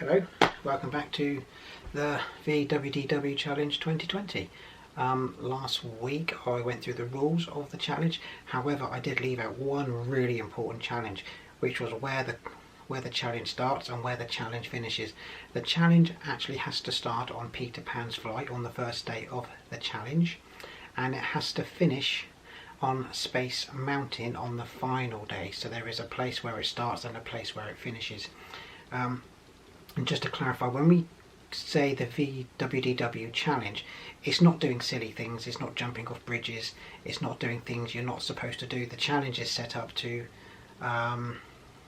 Hello, welcome back to the VWDW Challenge 2020. Last week I went through the rules of the challenge. However, I did leave out one really important challenge, which was where the challenge starts and where the challenge finishes. The challenge actually has to start on Peter Pan's flight on the first day of the challenge, and it has to finish on Space Mountain on the final day. So there is a place where it starts and a place where it finishes. And just to clarify, when we say the VWDW challenge, it's not doing silly things, it's not jumping off bridges, it's not doing things you're not supposed to do. The challenge is set up to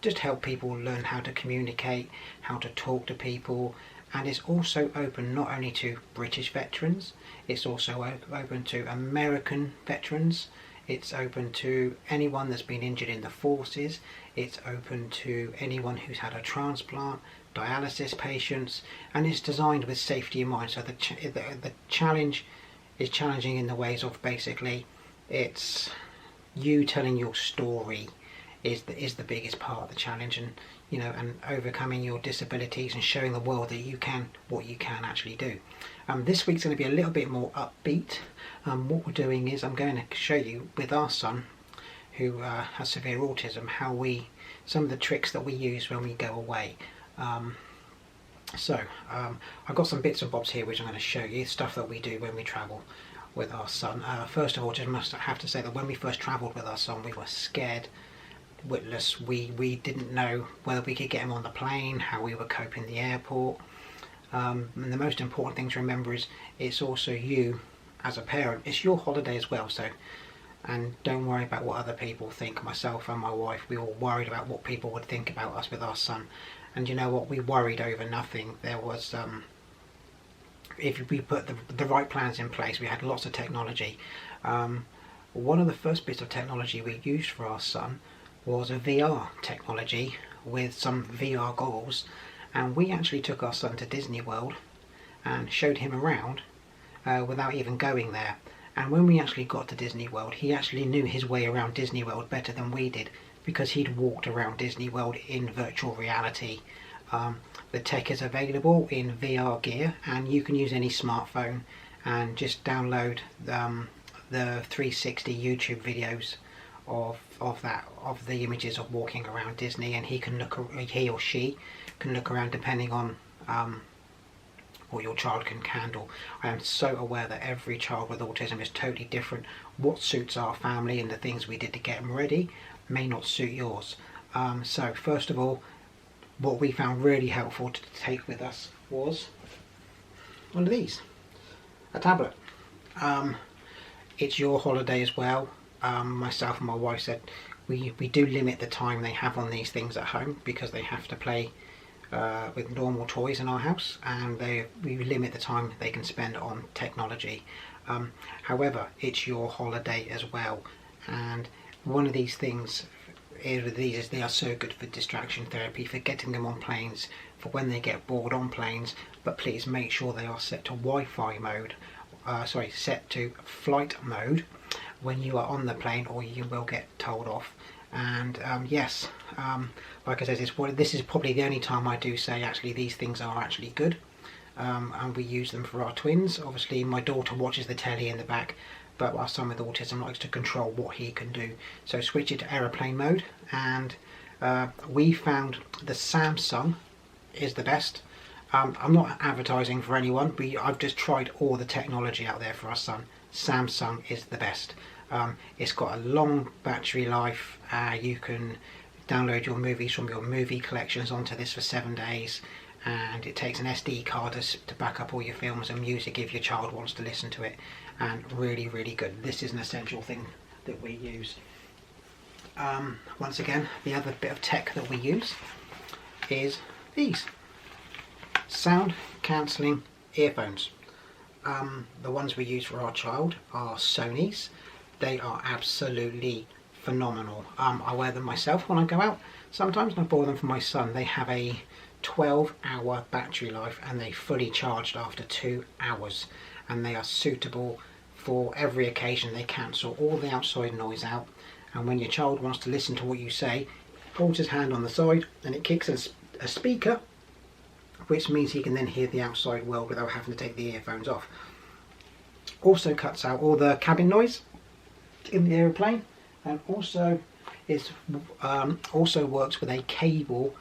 just help people learn how to communicate, how to talk to people, and it's also open not only to British veterans, it's also open to American veterans, it's open to anyone that's been injured in the forces, it's open to anyone who's had a transplant, dialysis patients, and it's designed with safety in mind. So the challenge is challenging in the ways of basically it's you telling your story is the biggest part of the challenge, and and overcoming your disabilities and showing the world that you can what you can actually do. This week's going to be a little bit more upbeat. What we're doing is I'm going to show you with our son who has severe autism some of the tricks that we use when we go away. I've got some bits and bobs here which I'm going to show you, stuff that we do when we travel with our son. First of all, just have to say that when we first travelled with our son, we were scared witless. We didn't know whether we could get him on the plane, how we would cope in the airport. And the most important thing to remember is it's also you as a parent. It's your holiday as well, and don't worry about what other people think. Myself and my wife, we all worried about what people would think about us with our son. And you know what, we worried over nothing. There was, if we put the right plans in place, we had lots of technology. One of the first bits of technology we used for our son was a VR technology with some VR goggles, and we actually took our son to Disney World and showed him around without even going there. And when we actually got to Disney World, he actually knew his way around Disney World better than we did, because he'd walked around Disney World in virtual reality. The tech is available in VR gear, and you can use any smartphone and just download the 360 YouTube videos of the images of walking around Disney, and he or she can look around depending on what your child can handle. I am so aware that every child with autism is totally different. What suits our family and the things we did to get them ready may not suit yours. So first of all, what we found really helpful to take with us was one of these, a tablet. It's your holiday as well. Myself and my wife said we do limit the time they have on these things at home, because they have to play with normal toys in our house, and we limit the time they can spend on technology. However, it's your holiday as well, and one of these things is they are so good for distraction therapy, for getting them on planes, for when they get bored on planes. But please make sure they are set to Wi-Fi mode, set to flight mode when you are on the plane, or you will get told off. And yes, like I said, this is probably the only time I do say actually these things are actually good, and we use them for our twins. Obviously my daughter watches the telly in the back, but our son with autism likes to control what he can do. So switch it to aeroplane mode, and we found the Samsung is the best. I'm not advertising for anyone, I've just tried all the technology out there for our son. Samsung is the best. It's got a long battery life. You can download your movies from your movie collections onto this for 7 days, and it takes an SD card to back up all your films and music if your child wants to listen to it, and really good. This is an essential thing that we use. Once again, the other bit of tech that we use is these sound cancelling earphones. The ones we use for our child are Sony's. They are absolutely phenomenal. I wear them myself when I go out sometimes, and I bought them for my son. They have a 12-hour battery life, and they fully charged after 2 hours, and they are suitable for every occasion. They cancel all the outside noise out, and when your child wants to listen to what you say, holds his hand on the side and it kicks a speaker which means he can then hear the outside world without having to take the earphones off. Also cuts out all the cabin noise in the aeroplane, and also also works with a cable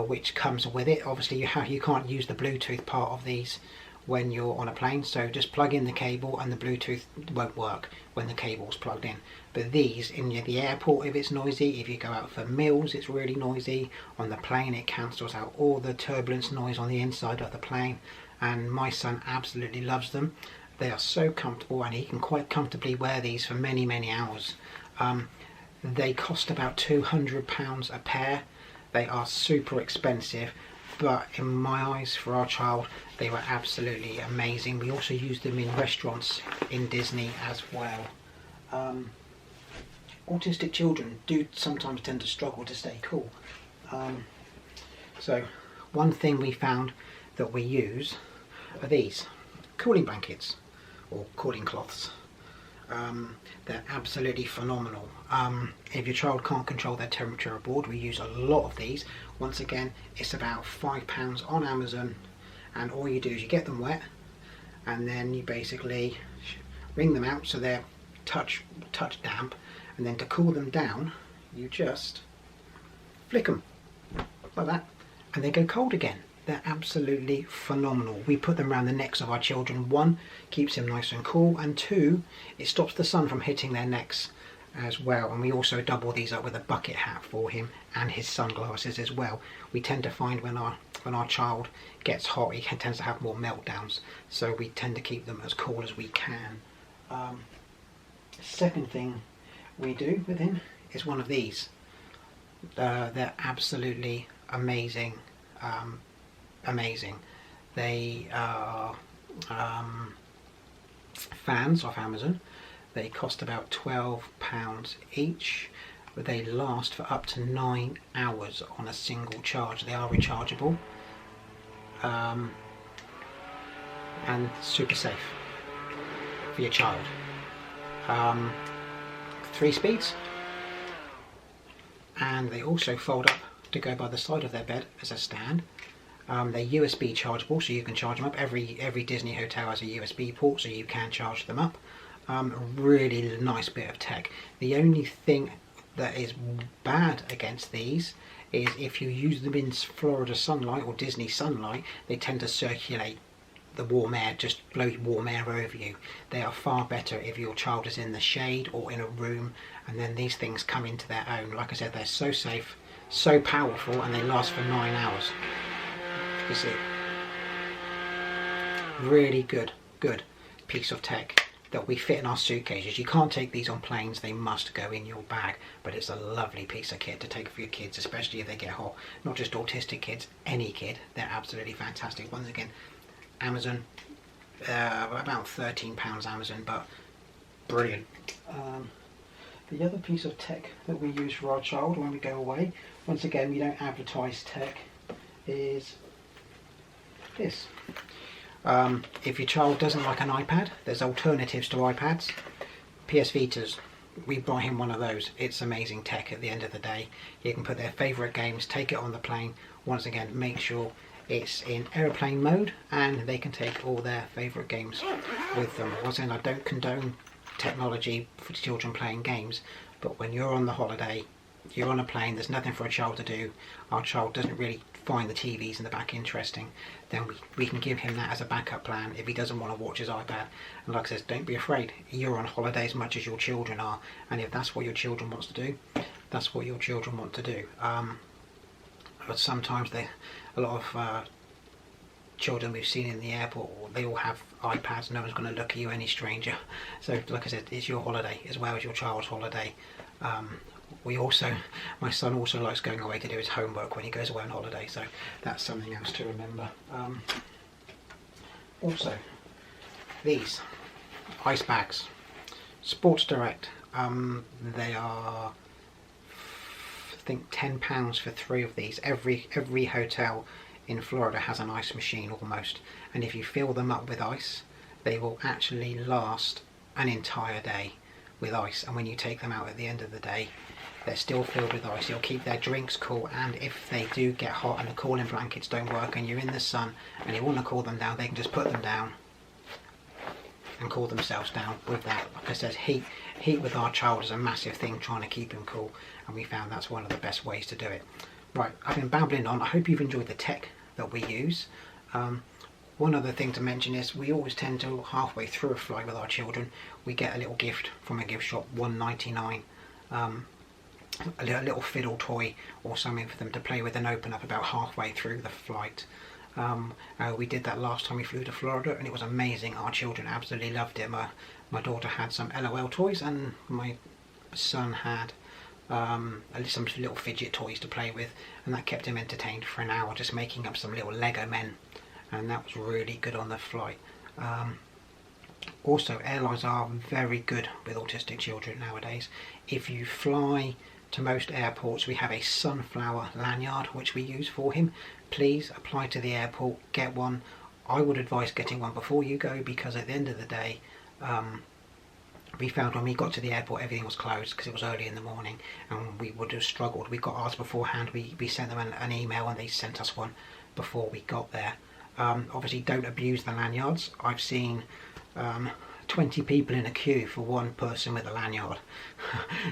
which comes with it. Obviously you can't use the Bluetooth part of these when you're on a plane, so just plug in the cable and the Bluetooth won't work when the cable's plugged in. But these, in the airport if it's noisy, if you go out for meals it's really noisy, on the plane it cancels out all the turbulence noise on the inside of the plane, and my son absolutely loves them. They are so comfortable, and he can quite comfortably wear these for many hours. They cost about £200 a pair. They are super expensive, but in my eyes, for our child, they were absolutely amazing. We also used them in restaurants in Disney as well. Autistic children do sometimes tend to struggle to stay cool. So one thing we found that we use are these cooling blankets or cooling cloths. They're absolutely phenomenal. If your child can't control their temperature aboard, we use a lot of these. Once again, it's about £5 on Amazon, and all you do is you get them wet, and then you basically wring them out so they're touch damp, and then to cool them down you just flick them like that and they go cold again. They're absolutely phenomenal. We put them around the necks of our children. One, keeps them nice and cool, and two, it stops the sun from hitting their necks as well. And we also double these up with a bucket hat for him and his sunglasses as well. We tend to find when our child gets hot, he tends to have more meltdowns, so we tend to keep them as cool as we can. Second thing we do with him is one of these. They're absolutely amazing. They are fans off Amazon. They cost about £12 each, but they last for up to 9 hours on a single charge. They are rechargeable, and super safe for your child. 3 speeds, and they also fold up to go by the side of their bed as a stand. They're USB chargeable, so you can charge them up. Every Disney hotel has a USB port, so you can charge them up. Really nice bit of tech. The only thing that is bad against these is if you use them in Florida sunlight or Disney sunlight, they tend to circulate the warm air, just blow warm air over you. They are far better if your child is in the shade or in a room, and then these things come into their own. Like I said, they're so safe, so powerful, and they last for 9 hours. You see, really good piece of tech that we fit in our suitcases. You can't take these on planes, they must go in your bag, but it's a lovely piece of kit to take for your kids, especially if they get hot. Not just autistic kids, any kid. They're absolutely fantastic. Once again, Amazon, about £13 Amazon, but brilliant. The other piece of tech that we use for our child when we go away, once again we don't advertise tech, is this. If your child doesn't like an iPad, there's alternatives to iPads. PS Vitas, we buy him one of those. It's amazing tech at the end of the day. You can put their favourite games, take it on the plane. Once again, make sure it's in aeroplane mode and they can take all their favourite games with them. Once again, I don't condone technology for children playing games, but when you're on the holiday, you're on a plane, there's nothing for a child to do, our child doesn't really find the TVs in the back interesting, then we can give him that as a backup plan if he doesn't want to watch his iPad. And like I said, don't be afraid, you're on holiday as much as your children are, and if that's what your children wants to do, that's what your children want to do. But sometimes a lot of children we've seen in the airport, they all have iPads, no one's going to look at you any stranger. So like I said, it's your holiday as well as your child's holiday. My son also likes going away to do his homework when he goes away on holiday, so that's something else to remember. Also, these ice bags, Sports Direct, they are, I think, £10 for 3 of these. Every hotel in Florida has an ice machine almost, and if you fill them up with ice, they will actually last an entire day with ice, and when you take them out at the end of the day, they're still filled with ice. It'll keep their drinks cool, and if they do get hot and the cooling blankets don't work and you're in the sun and you want to cool them down, they can just put them down and cool themselves down with that. Like I said, heat with our child is a massive thing, trying to keep him cool, and we found that's one of the best ways to do it. Right, I've been babbling on. I hope you've enjoyed the tech that we use. One other thing to mention is we always tend to, halfway through a flight with our children, we get a little gift from a gift shop, $1.99, a little fiddle toy or something for them to play with and open up about halfway through the flight. We did that last time we flew to Florida, and it was amazing. Our children absolutely loved it. My daughter had some LOL toys, and my son had some little fidget toys to play with, and that kept him entertained for an hour, just making up some little Lego men, and that was really good on the flight. Also, airlines are very good with autistic children nowadays. If you fly to most airports, we have a sunflower lanyard which we use for him. Please apply to the airport, get one. I would advise getting one before you go, because at the end of the day, we found when we got to the airport everything was closed because it was early in the morning, and we would have struggled. We got ours beforehand. We sent them an email and they sent us one before we got there. Obviously don't abuse the lanyards. I've seen 20 people in a queue for one person with a lanyard.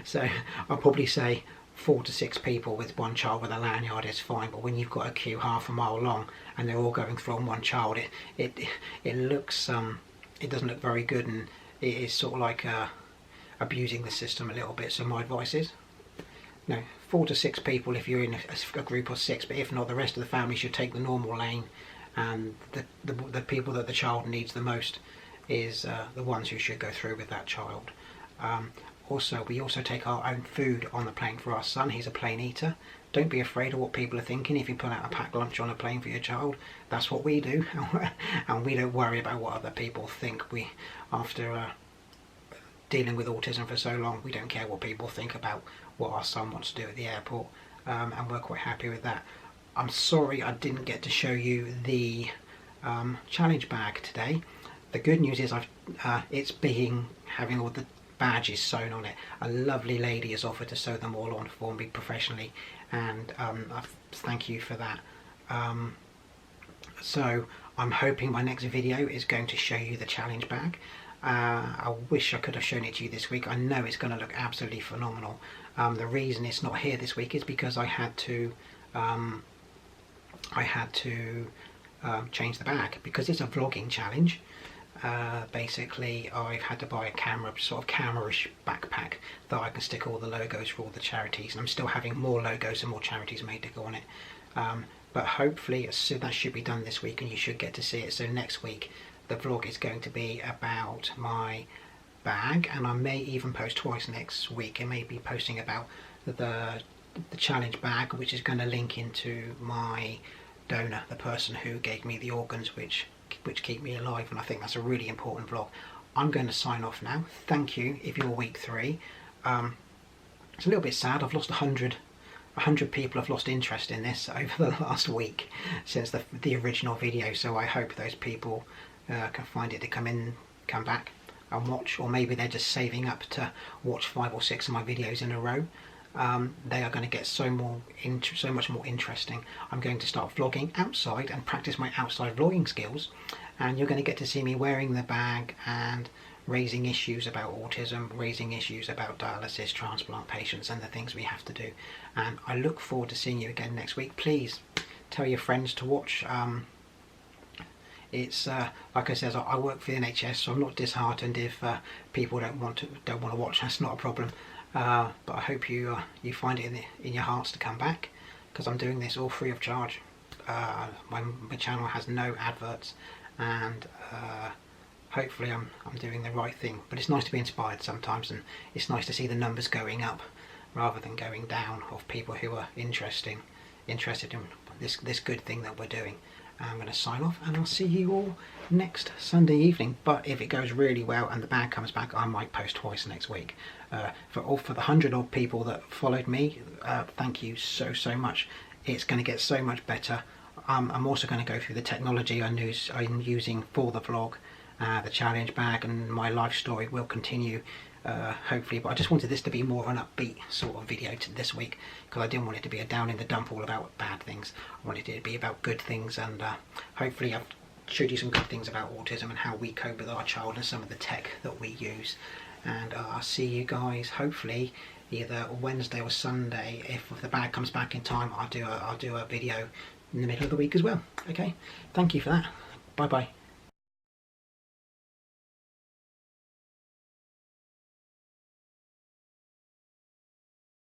So I'll probably say 4 to 6 people with one child with a lanyard is fine, but when you've got a queue half a mile long and they're all going through on one child, it looks it doesn't look very good, and it is sort of like abusing the system a little bit. So my advice is, no, 4 to 6 people if you're in a group of 6, but if not, the rest of the family should take the normal lane, and the people that the child needs the most is the ones who should go through with that child. Also, we also take our own food on the plane for our son. He's a plane eater. Don't be afraid of what people are thinking if you put out a packed lunch on a plane for your child. That's what we do, and we don't worry about what other people think. After dealing with autism for so long, we don't care what people think about what our son wants to do at the airport, and we're quite happy with that. I'm sorry I didn't get to show you the challenge bag today. The good news is it's having all the badges sewn on it. A lovely lady has offered to sew them all on for me professionally, and I thank you for that. So I'm hoping my next video is going to show you the challenge bag. I wish I could have shown it to you this week. I know it's going to look absolutely phenomenal. The reason it's not here this week is because I had to change the bag because it's a vlogging challenge. Basically, I've had to buy a camera, sort of camera-ish backpack that I can stick all the logos for all the charities, and I'm still having more logos and more charities made to go on it. But hopefully that should be done this week, and you should get to see it. So next week the vlog is going to be about my bag, and I may even post twice next week. I may be posting about the challenge bag, which is going to link into my donor, the person who gave me the organs which keep me alive, and I think that's a really important vlog. I'm going to sign off now. Thank you if you're week 3. It's a little bit sad. I've lost 100 people have lost interest in this over the last week since the original video, so I hope those people can find it to come back and watch, or maybe they're just saving up to watch 5 or 6 of my videos in a row. They are going to get so much more interesting. I'm going to start vlogging outside and practice my outside vlogging skills, and you're going to get to see me wearing the bag and raising issues about autism, raising issues about dialysis, transplant patients, and the things we have to do. And I look forward to seeing you again next week. Please tell your friends to watch. It's like I said, I work for the NHS, so I'm not disheartened if people don't want to watch. That's not a problem. But I hope you find it in your hearts to come back, because I'm doing this all free of charge. My channel has no adverts, and hopefully I'm doing the right thing. But it's nice to be inspired sometimes, and it's nice to see the numbers going up rather than going down of people who are interested in this good thing that we're doing. I'm going to sign off, and I'll see you all next Sunday evening. But if it goes really well and the bag comes back, I might post twice next week. For the 100 odd people that followed me, thank you so much. It's going to get so much better. I'm also going to go through the technology I'm using for the vlog. The challenge bag and my life story will continue hopefully. But I just wanted this to be more of an upbeat sort of video this week, because I didn't want it to be a down in the dump all about bad things. I wanted it to be about good things, and hopefully I've showed you some good things about autism and how we cope with our child and some of the tech that we use. And I'll see you guys hopefully either Wednesday or Sunday. If the bag comes back in time, I'll do a video in the middle of the week as well. Okay, thank you for that. Bye bye.